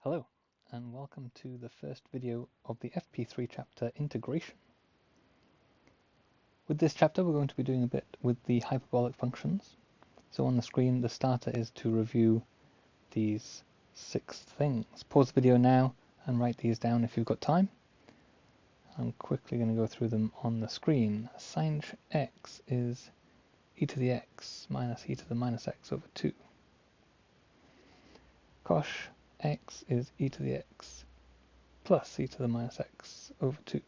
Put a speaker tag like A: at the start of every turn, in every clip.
A: Hello, and welcome to the first video of the FP3 chapter, Integration. With this chapter we're going to be doing a bit with the hyperbolic functions. So on the screen the starter is to review these 6 things. Pause the video now and write these down if you've got time. I'm quickly going to go through them on the screen. Sin x is e to the x minus e to the minus x over 2. Cos x is e to the x plus e to the minus x over 2.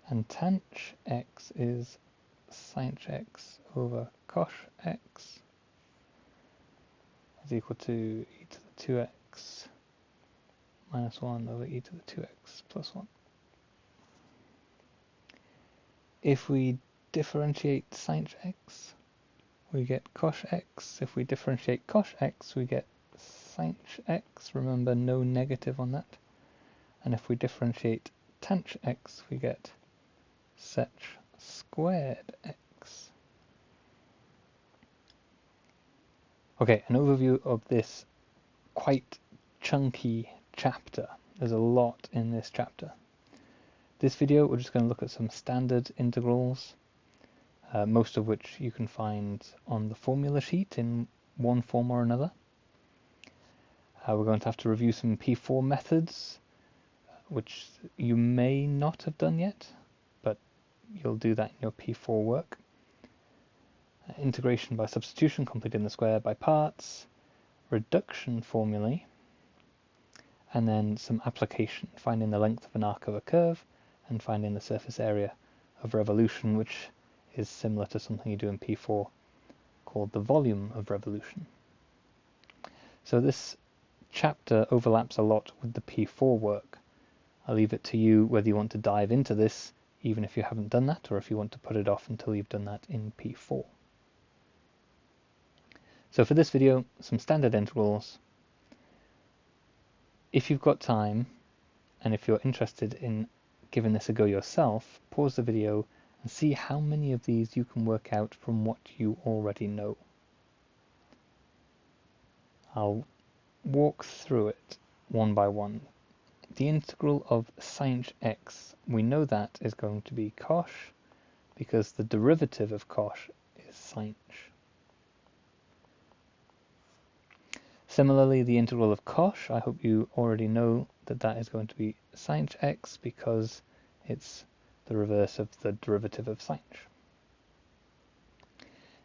A: And tan x is sin x over cos x is equal to e to the 2x minus 1 over e to the 2x plus 1. If we differentiate sin x, we get cos x. If we differentiate cos x, we get sin x. Remember, no negative on that. And if we differentiate tan x, we get sec squared x. Okay, an overview of this quite chunky chapter. There's a lot in this chapter. This video we're just going to look at some standard integrals, most of which you can find on the formula sheet in one form or another. We're going to have to review some P4 methods, which you may not have done yet, but you'll do that in your P4 work. Integration by substitution, completing the square by parts, reduction formulae, and then some application, finding the length of an arc of a curve and finding the surface area of revolution, which is similar to something you do in P4 called the volume of revolution. So this chapter overlaps a lot with the P4 work. I'll leave it to you whether you want to dive into this even if you haven't done that, or if you want to put it off until you've done that in P4. So for this video, some standard integrals. If you've got time, and if you're interested in giving this a go yourself, pause the video and see how many of these you can work out from what you already know. I'll walk through it one by one. The integral of sin x, we know that is going to be cos, because the derivative of cos is sin. Similarly, the integral of cos, I hope you already know that that is going to be sin x, because it's the reverse of the derivative of sin.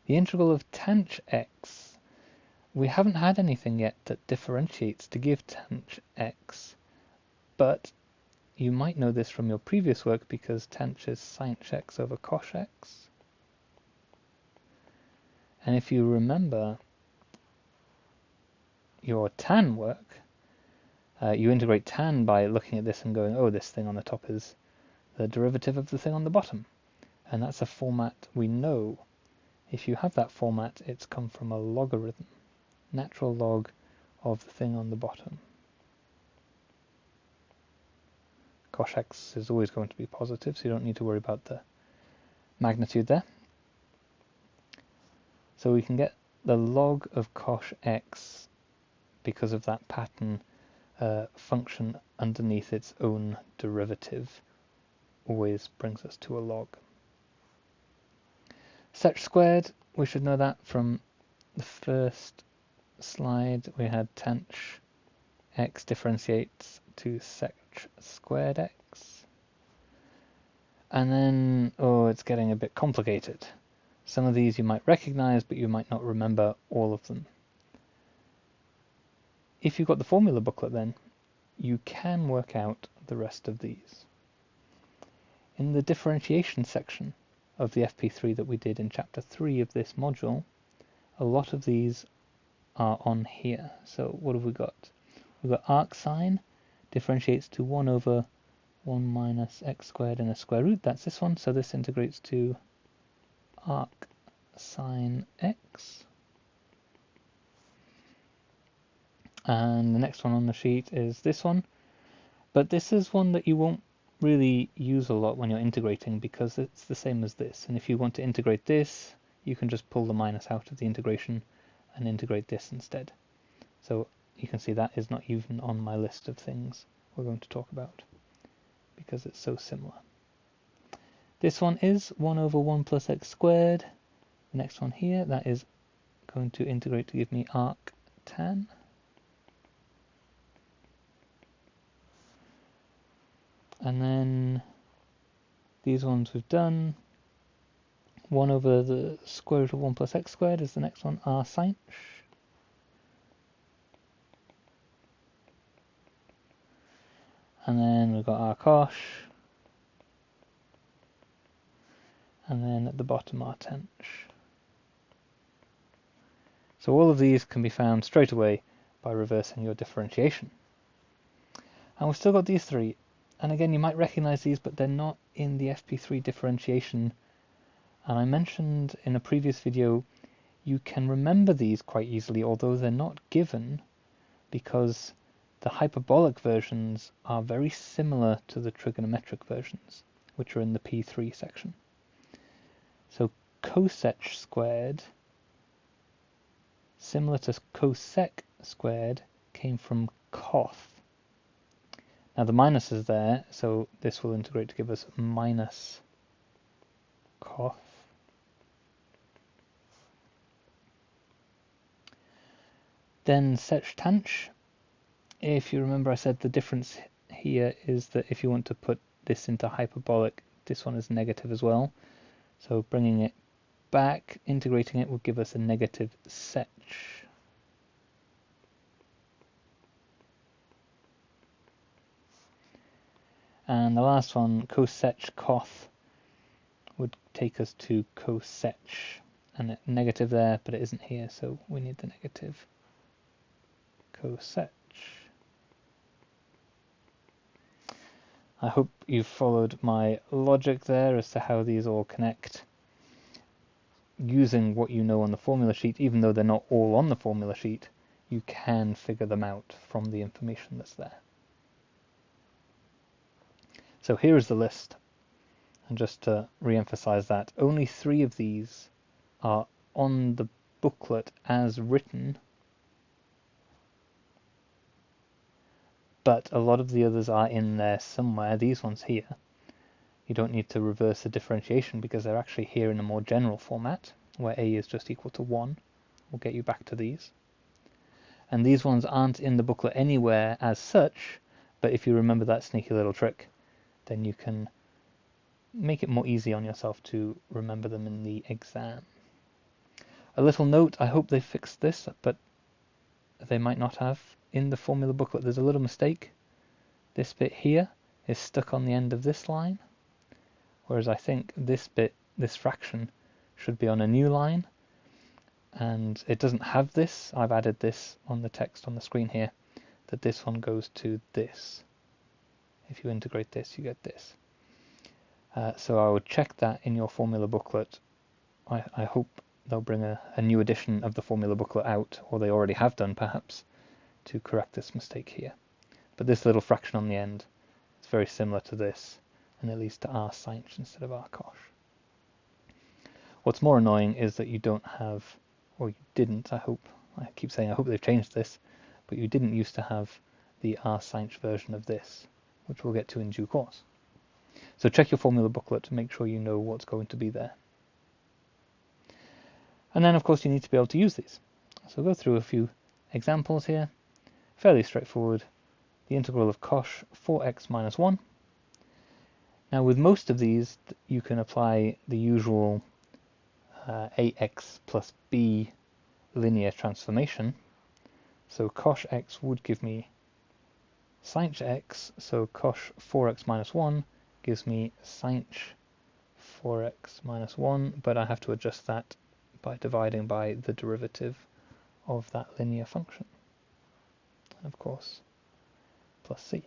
A: The integral of tan x, we haven't had anything yet that differentiates to give tan x, but you might know this from your previous work because tan is sin x over cos x. And if you remember your tan work, you integrate tan by looking at this and going, oh, this thing on the top is the derivative of the thing on the bottom. And that's a format we know. If you have that format, it's come from a logarithm, natural log of the thing on the bottom. Cos x is always going to be positive, so you don't need to worry about the magnitude there. So we can get the log of cos x because of that pattern function underneath its own derivative always brings us to a log. Sec squared, we should know that from the first slide. We had tan x differentiates to sec squared x. And then, oh, it's getting a bit complicated. Some of these you might recognize, but you might not remember all of them. If you've got the formula booklet then, you can work out the rest of these. In the differentiation section of the FP3 that we did in chapter 3 of this module, a lot of these are on here. So what have we got? We've got arc sine differentiates to 1 over 1 minus x squared and a square root. That's this one. So this integrates to arc sine x. And the next one on the sheet is this one, but this is one that you won't really use a lot when you're integrating because it's the same as this, and if you want to integrate this you can just pull the minus out of the integration and integrate this instead. So you can see that is not even on my list of things we're going to talk about because it's so similar. This one is 1 over 1 plus x squared. The next one here, that is going to integrate to give me arc tan. And then these ones we've done. 1 over the square root of 1 plus x squared is the next one, r sinh. And then we've got r cosh. And then at the bottom r tan. So all of these can be found straight away by reversing your differentiation. And we've still got these three. And again, you might recognize these, but they're not in the FP3 differentiation. And I mentioned in a previous video, you can remember these quite easily, although they're not given, because the hyperbolic versions are very similar to the trigonometric versions, which are in the P3 section. So cosec squared, similar to cosec squared, came from coth. Now the minus is there, so this will integrate to give us minus coth. Then sec-tanch. If you remember, I said the difference here is that if you want to put this into hyperbolic, this one is negative as well. So bringing it back, integrating it, will give us a negative sec. And the last one, cosec coth, would take us to cosec. And a negative there, but it isn't here, so we need the negative cosec. I hope you've followed my logic there as to how these all connect. Using what you know on the formula sheet, even though they're not all on the formula sheet, you can figure them out from the information that's there. So here is the list. And just to re-emphasize that, only 3 of these are on the booklet as written, but a lot of the others are in there somewhere. These ones here, you don't need to reverse the differentiation because they're actually here in a more general format, where a is just equal to 1. We'll get you back to these. And these ones aren't in the booklet anywhere as such, but if you remember that sneaky little trick, then you can make it more easy on yourself to remember them in the exam. A little note, I hope they fixed this, but they might not have. In the formula booklet there's a little mistake. This bit here is stuck on the end of this line, whereas I think this bit, this fraction, should be on a new line, and it doesn't have this. I've added this on the text on the screen here, that this one goes to this. If you integrate this, you get this. So I would check that in your formula booklet. I hope they'll bring a new edition of the formula booklet out, or they already have done perhaps, to correct this mistake here. But this little fraction on the end is very similar to this, and it leads to r sinh instead of r cosh. What's more annoying is that you don't have, or you didn't, I keep saying I hope they've changed this, but you didn't used to have the r sinh version of this, which we'll get to in due course. So check your formula booklet to make sure you know what's going to be there. And then of course you need to be able to use these. So we'll go through a few examples here. Fairly straightforward. The integral of cosh 4x minus 1. Now with most of these you can apply the usual ax plus b linear transformation. So cosh x would give me sinh x, so cosh 4x minus 1 gives me sinh 4x minus 1, but I have to adjust that by dividing by the derivative of that linear function. And of course, plus c.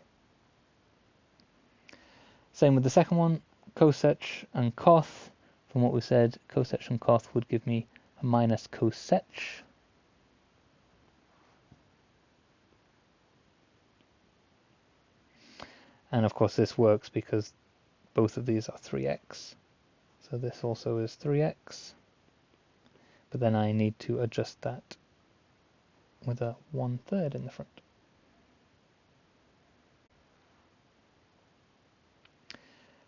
A: Same with the second one, cosec and coth. From what we said, cosec and coth would give me a minus cosec. And of course this works because both of these are 3x. So this also is 3x. But then I need to adjust that with a 1/3 in the front.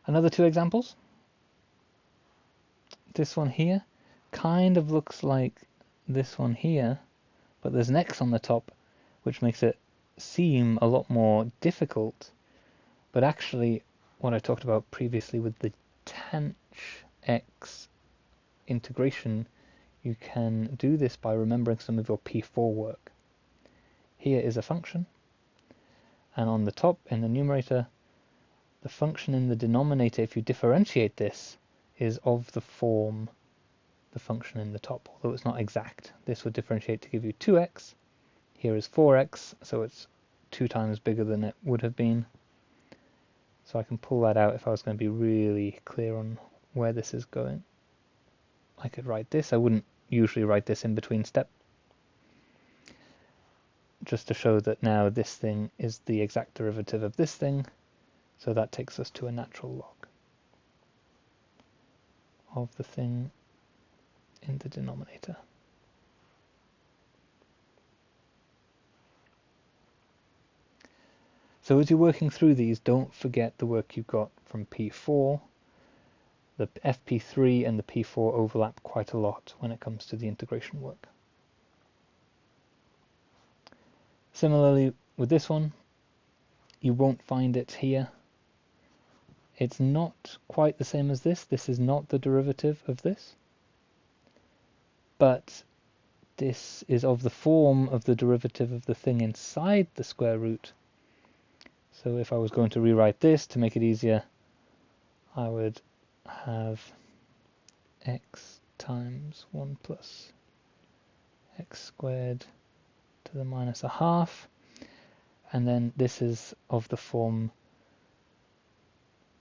A: Another two examples. This one here kind of looks like this one here, but there's an x on the top, which makes it seem a lot more difficult. But actually, what I talked about previously with the tanh x integration, you can do this by remembering some of your P4 work. Here is a function, and on the top in the numerator, the function in the denominator, if you differentiate this, is of the form the function in the top, although it's not exact. This would differentiate to give you 2x. Here is 4x, so it's 2 times bigger than it would have been. So I can pull that out if I was going to be really clear on where this is going. I could write this. I wouldn't usually write this in between step, just to show that now this thing is the exact derivative of this thing, so that takes us to a natural log of the thing in the denominator. So as you're working through these, don't forget the work you got from P4. The FP3 and the P4 overlap quite a lot when it comes to the integration work. Similarly with this one, you won't find it here. It's not quite the same as this. This is not the derivative of this, but this is of the form of the derivative of the thing inside the square root. So if I was going to rewrite this to make it easier, I would have x times 1 plus x squared to the minus a half, and then this is of the form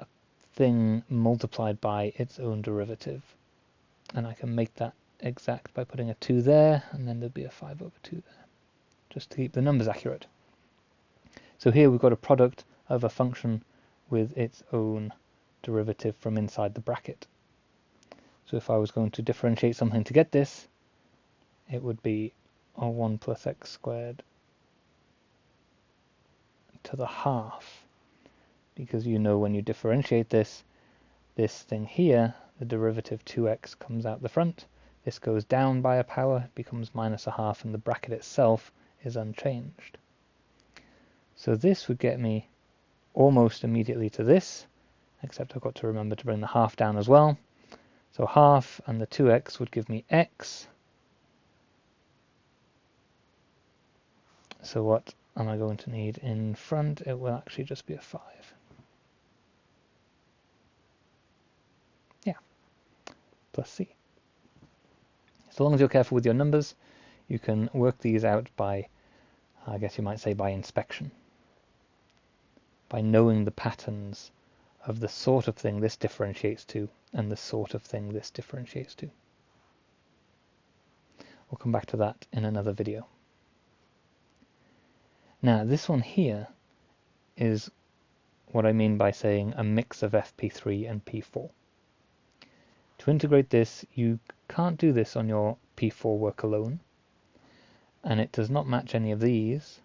A: a thing multiplied by its own derivative, and I can make that exact by putting a 2 there, and then there'd be a 5/2 there, just to keep the numbers accurate. So here we've got a product of a function with its own derivative from inside the bracket. So if I was going to differentiate something to get this, it would be a 1 plus x squared to the half, because you know when you differentiate this thing here, the derivative 2x comes out the front, this goes down by a power, becomes minus a half, and the bracket itself is unchanged. So this would get me almost immediately to this, except I've got to remember to bring the half down as well. So half and the 2x would give me x. So what am I going to need in front? It will actually just be a 5. Yeah, plus c. So long as you're careful with your numbers, you can work these out by, I guess you might say, by inspection. By knowing the patterns of the sort of thing this differentiates to and the sort of thing this differentiates to. We'll come back to that in another video. Now this one here is what I mean by saying a mix of FP3 and P4. To integrate this, you can't do this on your P4 work alone, and it does not match any of these,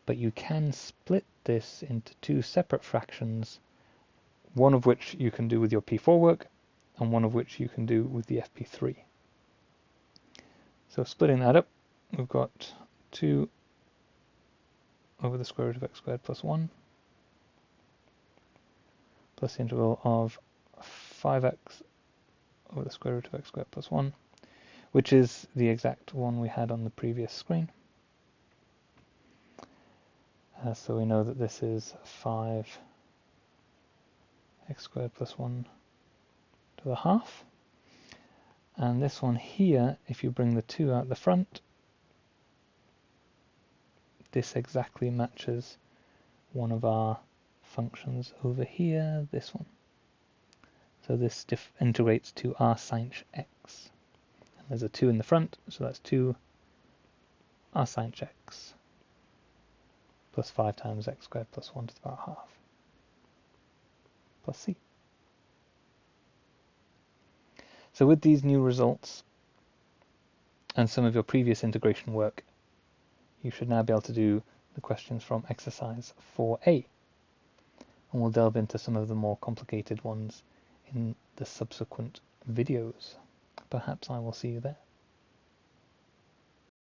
A: but you can split this into 2 separate fractions, one of which you can do with your P4 work, and one of which you can do with the FP3. So splitting that up, we've got 2 over the square root of x squared plus 1, plus the integral of 5x over the square root of x squared plus 1, which is the exact one we had on the previous screen. So we know that this is 5x squared plus 1 to the half. And this one here, if you bring the 2 out the front, this exactly matches one of our functions over here, this one. So this integrates to r sin x. And there's a 2 in the front, so that's 2 r sin x plus 5 times x squared plus 1 to the power half plus c. So with these new results and some of your previous integration work, you should now be able to do the questions from exercise 4a. And we'll delve into some of the more complicated ones in the subsequent videos. Perhaps I will see you there.